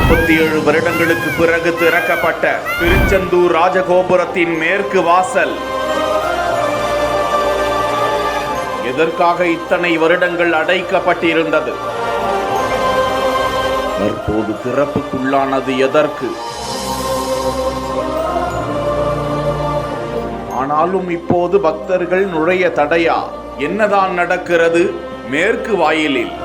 47 வருடங்களுக்கு பிறகு திறக்கப்பட்ட திருச்செந்தூர் ராஜகோபுரத்தின் மேற்கு வாசல். எதற்காக இத்தனை வருடங்கள் அடைக்கப்பட்டிருந்தது? தற்போது திறப்புக்குள்ளானது எதற்கு? ஆனாலும் இப்போது பக்தர்கள் நுழைய தடையா? என்னதான் நடக்கிறது மேற்கு வாயிலில்?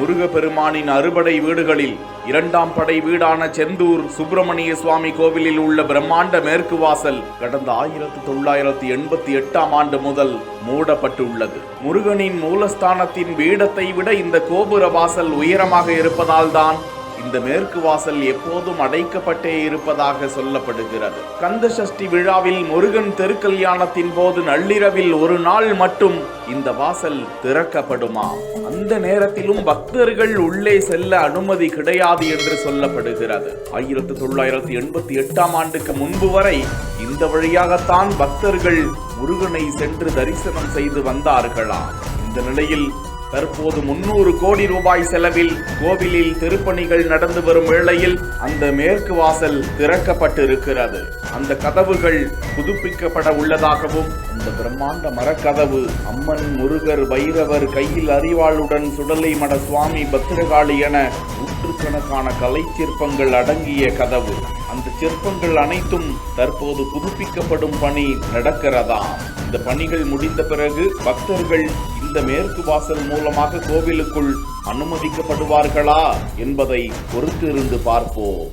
முருகப்பெருமானின் அறுபடை வீடுகளில் 2ஆம் படை வீடான செந்தூர் சுப்பிரமணிய சுவாமி கோவிலில் உள்ள பிரம்மாண்ட மேற்கு வாசல் கடந்த 1988ஆம் ஆண்டு முதல் மூடப்பட்டுள்ளது. முருகனின் மூலஸ்தானத்தின் பீடத்தை விட இந்த கோபுர வாசல் உயரமாக இருப்பதால் தான் இந்த மேற்கு வாசல் எப்போதும் அடைக்கப்பட்டே இருப்பதாக சொல்லப்படுகிறது. கந்த சஷ்டி விழாவில் முருகன் திருக்கல்யாணத்தின் போது நள்ளிரவில் ஒரு நாள் மட்டும் இந்த வாசல் திறக்கப்படுமா? அந்த நேரத்திலும் பக்தர்கள் உள்ளே செல்ல அனுமதி கிடையாது என்று சொல்லப்படுகிறது. 1988ஆம் ஆண்டுக்கு முன்பு வரை இந்த வழியாகத்தான் பக்தர்கள் முருகனை சென்று தரிசனம் செய்து வந்தார்களாம். இந்த நிலையில் தற்போது 300 கோடி ரூபாய் செலவில் கோவிலில் திருப்பணிகள் நடந்து வரும் வேளையில் அந்த மேற்கு வாசல் திறக்கப்பட்டிருக்கிறது. அந்த கதவுகள் புதுப்பிக்கப்பட உள்ளதாகவும், அந்த பிரம்மாண்ட மரக்கதவு அம்மன், முருகர், பைரவர், கையில் அரிவாளுடன் சுடலை மட சுவாமி, பத்திரகாளி என நூற்றுக்கணக்கான கலை சிற்பங்கள் அடங்கிய கதவு. அந்த சிற்பங்கள் அனைத்தும் தற்போது புதுப்பிக்கப்படும் பணி நடக்கிறதா? இந்த பணிகள் முடிந்த பிறகு பக்தர்கள் இந்த மேற்கு வாசல் மூலமாக கோவிலுக்குள் அனுமதிக்கப்படுவார்களா என்பதை பொறுத்திருந்து பார்ப்போம்.